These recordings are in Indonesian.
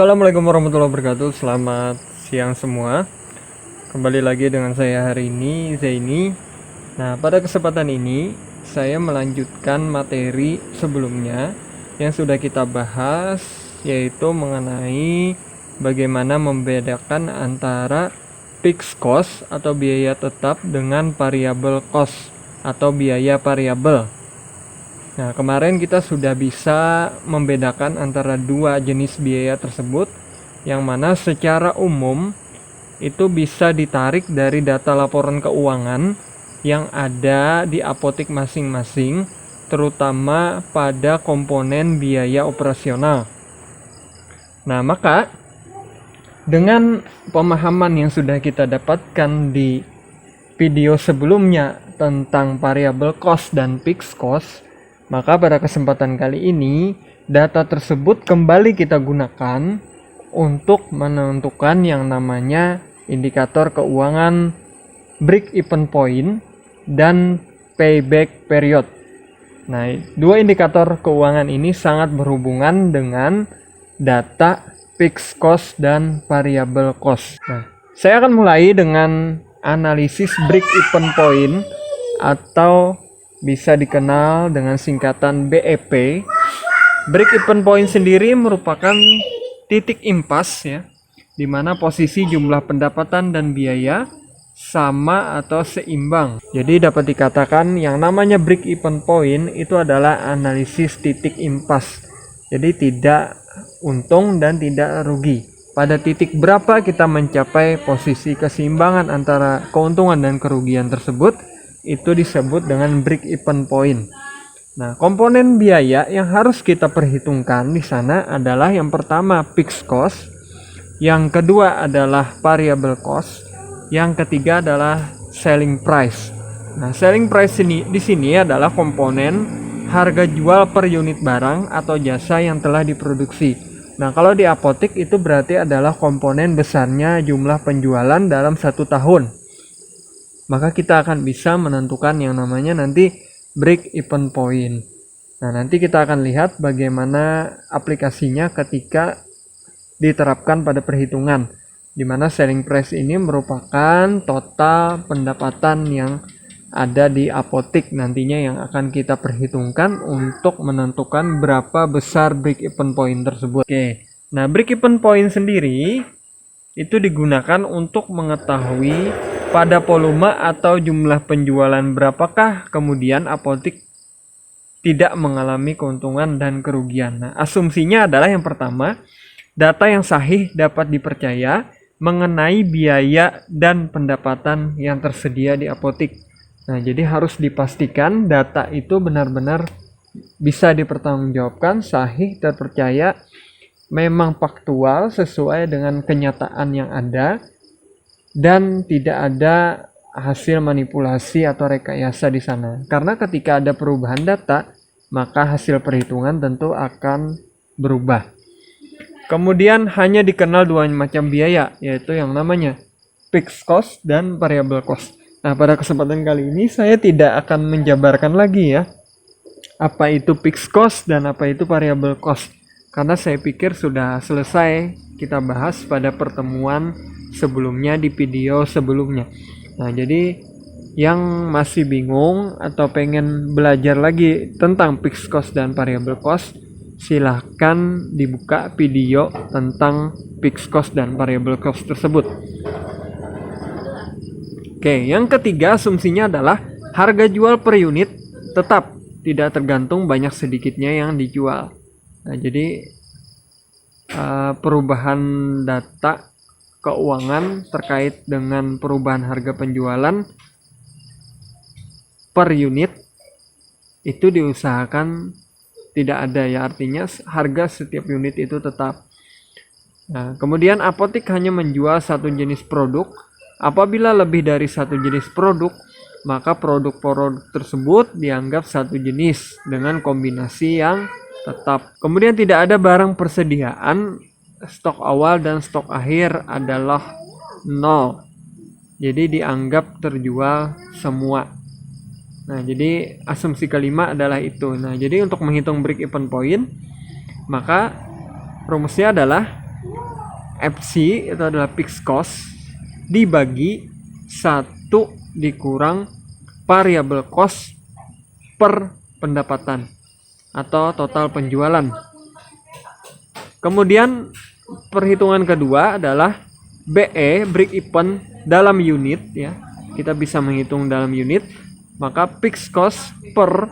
Assalamualaikum warahmatullahi wabarakatuh. Selamat siang semua. Kembali lagi dengan saya hari ini, Zaini. Nah, pada kesempatan ini saya melanjutkan materi sebelumnya yang sudah kita bahas, yaitu mengenai bagaimana membedakan antara fixed cost atau biaya tetap dengan variable cost atau biaya variabel. Nah, kemarin kita sudah bisa membedakan antara dua jenis biaya tersebut, yang mana secara umum itu bisa ditarik dari data laporan keuangan yang ada di apotik masing-masing, terutama pada komponen biaya operasional. Nah, maka dengan pemahaman yang sudah kita dapatkan di video sebelumnya tentang variable cost dan fixed cost, maka pada kesempatan kali ini data tersebut kembali kita gunakan untuk menentukan yang namanya indikator keuangan break even point dan payback period. Nah, dua indikator keuangan ini sangat berhubungan dengan data fixed cost dan variable cost. Nah, saya akan mulai dengan analisis break even point atau bisa dikenal dengan singkatan BEP. Break even point sendiri merupakan titik impas ya, di mana posisi jumlah pendapatan dan biaya sama atau seimbang. Jadi dapat dikatakan yang namanya break even point itu adalah analisis titik impas. Jadi tidak untung dan tidak rugi. Pada titik berapa kita mencapai posisi keseimbangan antara keuntungan dan kerugian tersebut, itu disebut dengan break even point. Nah, komponen biaya yang harus kita perhitungkan di sana adalah yang pertama fixed cost, yang kedua adalah variable cost, yang ketiga adalah selling price. Nah, selling price di sini adalah komponen harga jual per unit barang atau jasa yang telah diproduksi. Nah, kalau di apotek itu berarti adalah komponen besarnya jumlah penjualan dalam satu tahun. Maka kita akan bisa menentukan yang namanya nanti break even point. Nah, nanti kita akan lihat bagaimana aplikasinya ketika diterapkan pada perhitungan, di mana selling price ini merupakan total pendapatan yang ada di apotek nantinya yang akan kita perhitungkan untuk menentukan berapa besar break even point tersebut. Oke, nah break even point sendiri itu digunakan untuk mengetahui pada volume atau jumlah penjualan berapakah kemudian apotek tidak mengalami keuntungan dan kerugian. Nah, asumsinya adalah yang pertama, data yang sahih dapat dipercaya mengenai biaya dan pendapatan yang tersedia di apotek. Nah, jadi harus dipastikan data itu benar-benar bisa dipertanggungjawabkan, sahih, terpercaya, memang faktual sesuai dengan kenyataan yang ada, dan tidak ada hasil manipulasi atau rekayasa di sana. Karena ketika ada perubahan data, maka hasil perhitungan tentu akan berubah. Kemudian hanya dikenal dua macam biaya, yaitu yang namanya fixed cost dan variable cost. Nah, pada kesempatan kali ini saya tidak akan menjabarkan lagi ya apa itu fixed cost dan apa itu variable cost, karena saya pikir sudah selesai kita bahas pada pertemuan sebelumnya di video sebelumnya. Nah, jadi yang masih bingung atau pengen belajar lagi tentang fixed cost dan variable cost, silahkan dibuka video tentang fixed cost dan variable cost tersebut. Oke, yang ketiga asumsinya adalah harga jual per unit tetap, tidak tergantung banyak sedikitnya yang dijual. Nah, jadi perubahan data keuangan terkait dengan perubahan harga penjualan per unit itu diusahakan tidak ada ya, artinya harga setiap unit itu tetap. Nah, kemudian apotek hanya menjual satu jenis produk. Apabila lebih dari satu jenis produk, maka produk-produk tersebut dianggap satu jenis dengan kombinasi yang tetap. Kemudian tidak ada barang persediaan, stok awal dan stok akhir adalah 0. Jadi dianggap terjual semua. Nah, jadi asumsi kelima adalah itu. Nah, jadi untuk menghitung break even point, maka rumusnya adalah FC itu adalah fixed cost dibagi 1 dikurang variable cost per pendapatan atau total penjualan. Kemudian perhitungan kedua adalah BE, break even dalam unit ya. Kita bisa menghitung dalam unit, maka fixed cost per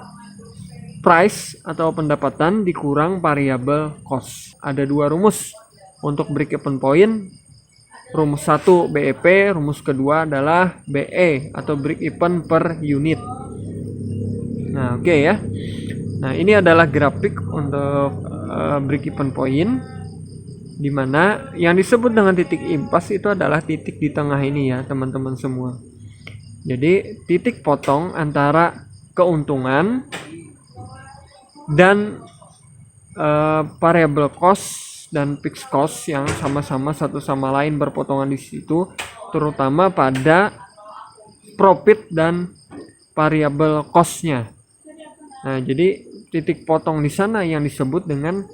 price atau pendapatan dikurang variable cost. Ada 2 rumus untuk break even point. Rumus 1 BEP, rumus kedua adalah BE atau break even per unit. Nah, oke ya. Nah, ini adalah grafik untuk break even point, di mana yang disebut dengan titik impas itu adalah titik di tengah ini ya, teman-teman semua. Jadi, titik potong antara keuntungan dan variable cost dan fixed cost yang sama-sama satu sama lain berpotongan di situ, terutama pada profit dan variable cost-nya. Nah, jadi titik potong di sana yang disebut dengan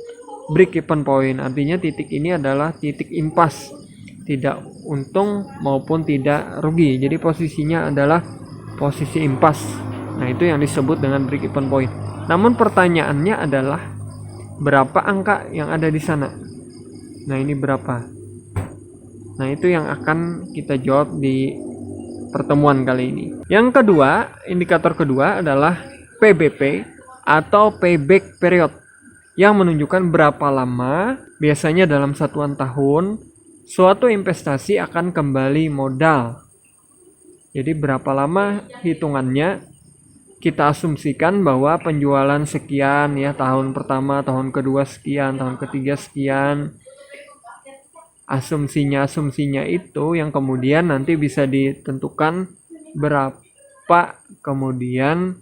break even point. Artinya titik ini adalah titik impas, tidak untung maupun tidak rugi. Jadi posisinya adalah posisi impas. Nah, itu yang disebut dengan break even point. Namun pertanyaannya adalah berapa angka yang ada di sana? Nah, ini berapa? Nah, itu yang akan kita jawab di pertemuan kali ini. Yang kedua, indikator kedua adalah PBP atau payback period, yang menunjukkan berapa lama, biasanya dalam satuan tahun, suatu investasi akan kembali modal. Jadi berapa lama hitungannya, kita asumsikan bahwa penjualan sekian ya, tahun pertama, tahun kedua sekian, tahun ketiga sekian. Asumsinya itu yang kemudian nanti bisa ditentukan berapa kemudian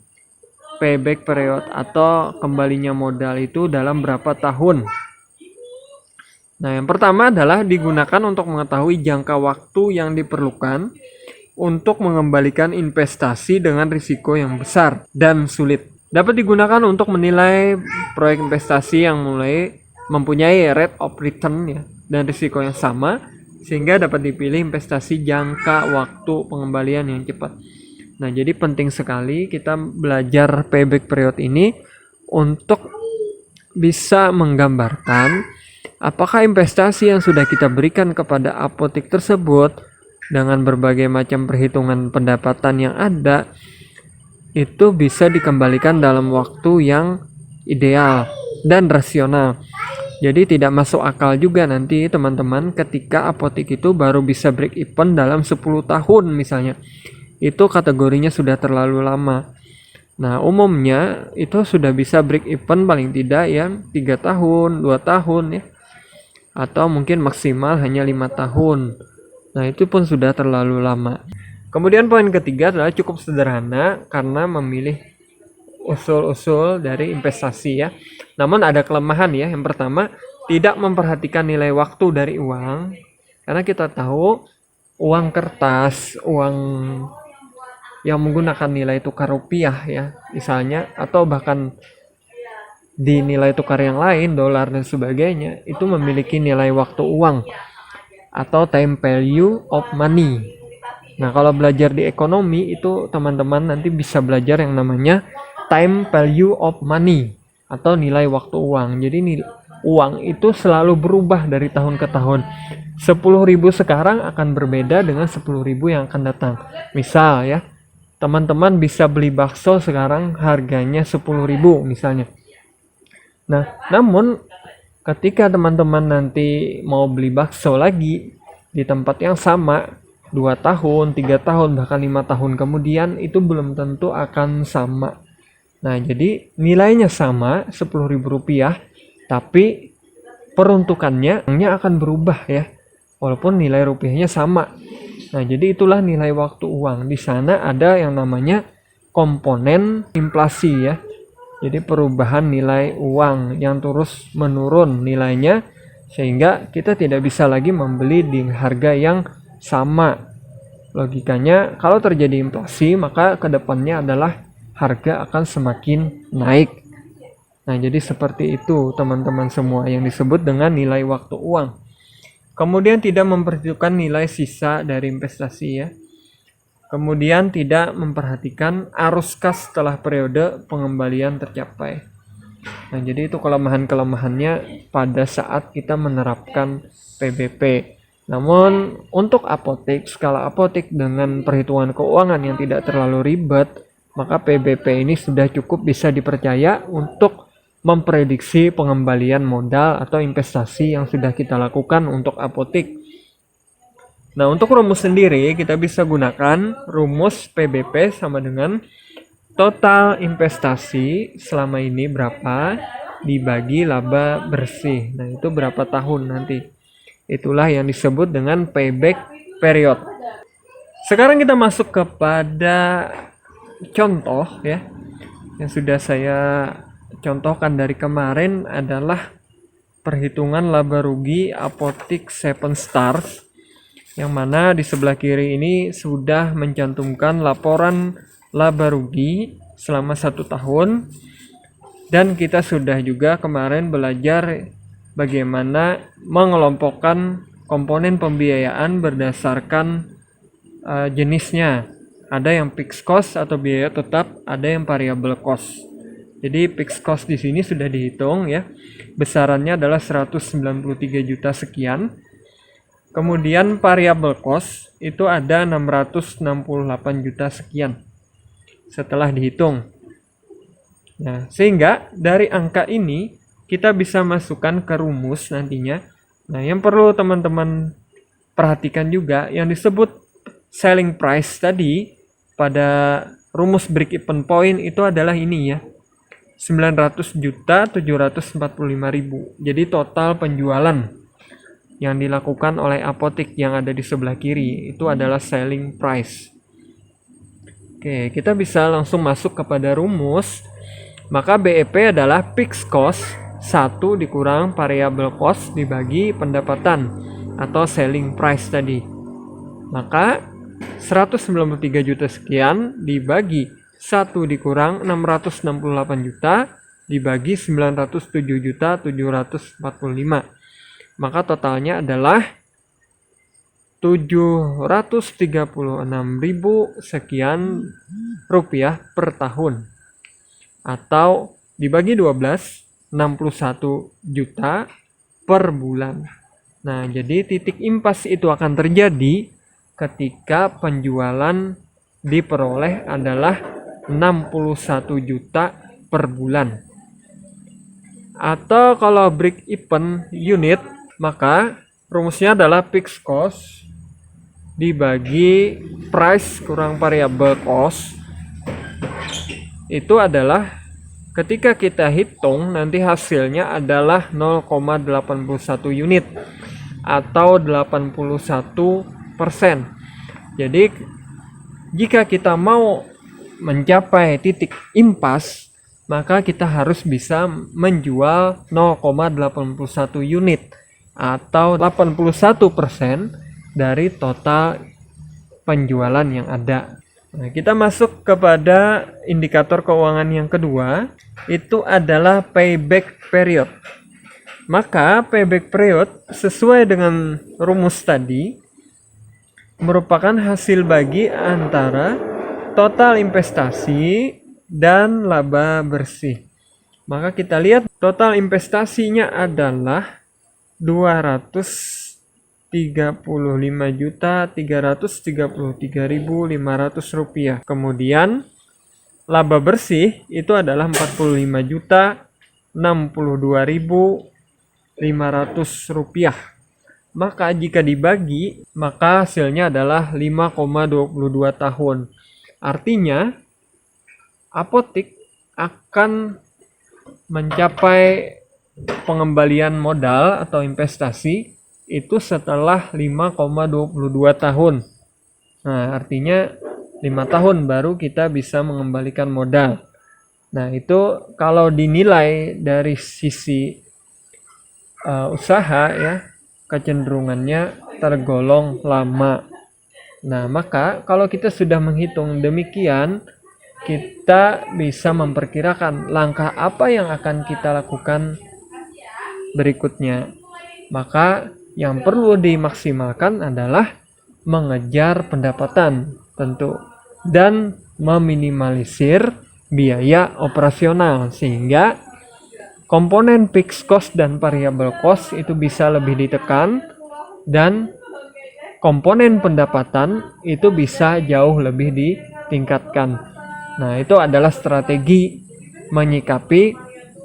payback period atau kembalinya modal itu dalam berapa tahun. Nah, yang pertama adalah digunakan untuk mengetahui jangka waktu yang diperlukan untuk mengembalikan investasi dengan risiko yang besar dan sulit. Dapat digunakan untuk menilai proyek investasi yang mulai mempunyai rate of return ya, dan risiko yang sama, sehingga dapat dipilih investasi jangka waktu pengembalian yang cepat. Nah, jadi penting sekali kita belajar payback period ini untuk bisa menggambarkan apakah investasi yang sudah kita berikan kepada apotek tersebut dengan berbagai macam perhitungan pendapatan yang ada itu bisa dikembalikan dalam waktu yang ideal dan rasional. Jadi tidak masuk akal juga nanti teman-teman ketika apotek itu baru bisa break even dalam 10 tahun misalnya. Itu kategorinya sudah terlalu lama. Nah, umumnya itu sudah bisa break even paling tidak ya 3 tahun, 2 tahun ya. Atau mungkin maksimal hanya 5 tahun. Nah, itu pun sudah terlalu lama. Kemudian poin ketiga adalah cukup sederhana karena memilih usul-usul dari investasi ya. Namun ada kelemahan ya. Yang pertama, tidak memperhatikan nilai waktu dari uang. Karena kita tahu uang kertas, uang yang menggunakan nilai tukar rupiah ya misalnya, atau bahkan di nilai tukar yang lain, dolar dan sebagainya, itu memiliki nilai waktu uang atau time value of money. Nah, kalau belajar di ekonomi itu teman-teman nanti bisa belajar yang namanya time value of money atau nilai waktu uang. Jadi uang itu selalu berubah dari tahun ke tahun. 10.000 sekarang akan berbeda dengan 10.000 yang akan datang. Misal ya, teman-teman bisa beli bakso sekarang harganya 10.000 misalnya. Nah, namun ketika teman-teman nanti mau beli bakso lagi di tempat yang sama 2 tahun, 3 tahun, bahkan 5 tahun kemudian itu belum tentu akan sama. Nah, jadi nilainya sama 10.000 rupiah, tapi peruntukannya akan berubah ya, walaupun nilai rupiahnya sama. Nah, jadi itulah nilai waktu uang. Di sana ada yang namanya komponen inflasi ya. Jadi perubahan nilai uang yang terus menurun nilainya, sehingga kita tidak bisa lagi membeli di harga yang sama. Logikanya kalau terjadi inflasi, maka kedepannya adalah harga akan semakin naik. Nah, jadi seperti itu teman-teman semua yang disebut dengan nilai waktu uang. Kemudian tidak memperhitungkan nilai sisa dari investasi ya. Kemudian tidak memperhatikan arus kas setelah periode pengembalian tercapai. Nah, jadi itu kelemahan-kelemahannya pada saat kita menerapkan PBP. Namun untuk apotek, skala apotek dengan perhitungan keuangan yang tidak terlalu ribet, maka PBP ini sudah cukup bisa dipercaya untuk memprediksi pengembalian modal atau investasi yang sudah kita lakukan untuk apotek. Nah, untuk rumus sendiri kita bisa gunakan rumus PBP sama dengan total investasi selama ini berapa dibagi laba bersih. Nah, itu berapa tahun nanti. Itulah yang disebut dengan payback period. Sekarang kita masuk kepada contoh ya. Yang sudah saya contohkan dari kemarin adalah perhitungan laba rugi apotek 7 Stars, yang mana di sebelah kiri ini sudah mencantumkan laporan laba rugi selama 1 tahun, dan kita sudah juga kemarin belajar bagaimana mengelompokkan komponen pembiayaan berdasarkan jenisnya. Ada yang fixed cost atau biaya tetap, ada yang variable cost. Jadi fixed cost di sini sudah dihitung ya. Besarannya adalah 193 juta sekian. Kemudian variable cost itu ada 668 juta sekian setelah dihitung. Nah, sehingga dari angka ini kita bisa masukkan ke rumus nantinya. Nah, yang perlu teman-teman perhatikan juga yang disebut selling price tadi pada rumus break even point itu adalah ini ya. 900.745.000. Jadi total penjualan yang dilakukan oleh apotek yang ada di sebelah kiri itu adalah selling price. Oke, kita bisa langsung masuk kepada rumus. Maka BEP adalah fixed cost 1 dikurang variable cost dibagi pendapatan atau selling price tadi. Maka 193 juta sekian dibagi 1 dikurang 668 juta dibagi 907.745. Maka totalnya adalah 736.000 sekian rupiah per tahun. Atau dibagi 12, 61 juta per bulan. Nah, jadi titik impas itu akan terjadi ketika penjualan diperoleh adalah 61 juta per bulan. Atau kalau break even unit, maka rumusnya adalah fixed cost dibagi price kurang variable cost. Itu adalah ketika kita hitung nanti hasilnya adalah 0,81 unit atau 81%. Jadi jika kita mau mencapai titik impas, maka kita harus bisa menjual 0,81 unit atau 81% dari total penjualan yang ada. Nah, kita masuk kepada indikator keuangan yang kedua, itu adalah payback period. Maka payback period sesuai dengan rumus tadi merupakan hasil bagi antara total investasi dan laba bersih. Maka kita lihat total investasinya adalah 235.333.500 rupiah. Kemudian laba bersih itu adalah 45.062.500 rupiah. Maka jika dibagi, maka hasilnya adalah 5,22 tahun. Artinya apotek akan mencapai pengembalian modal atau investasi itu setelah 5,22 tahun. Nah, artinya 5 tahun baru kita bisa mengembalikan modal. Nah, itu kalau dinilai dari sisi usaha ya, kecenderungannya tergolong lama. Nah, maka kalau kita sudah menghitung demikian, kita bisa memperkirakan langkah apa yang akan kita lakukan berikutnya. Maka Yang perlu dimaksimalkan adalah mengejar pendapatan tentu dan meminimalisir biaya operasional sehingga komponen fixed cost dan variable cost itu bisa lebih ditekan dan komponen pendapatan itu bisa jauh lebih ditingkatkan. Nah, itu adalah strategi menyikapi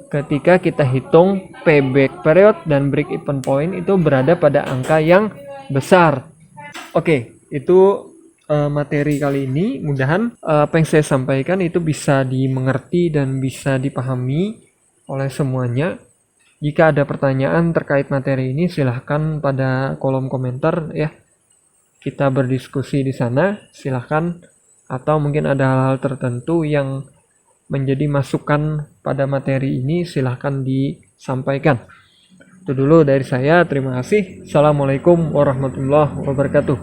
ketika kita hitung payback period dan break even point itu berada pada angka yang besar. Oke, itu materi kali ini. Mudahan apa yang saya sampaikan itu bisa dimengerti dan bisa dipahami oleh semuanya. Jika ada pertanyaan terkait materi ini, silahkan pada kolom komentar ya. Kita berdiskusi di sana, silahkan. Atau mungkin ada hal-hal tertentu yang menjadi masukan pada materi ini, silahkan disampaikan. Itu dulu dari saya, terima kasih. Assalamualaikum warahmatullahi wabarakatuh.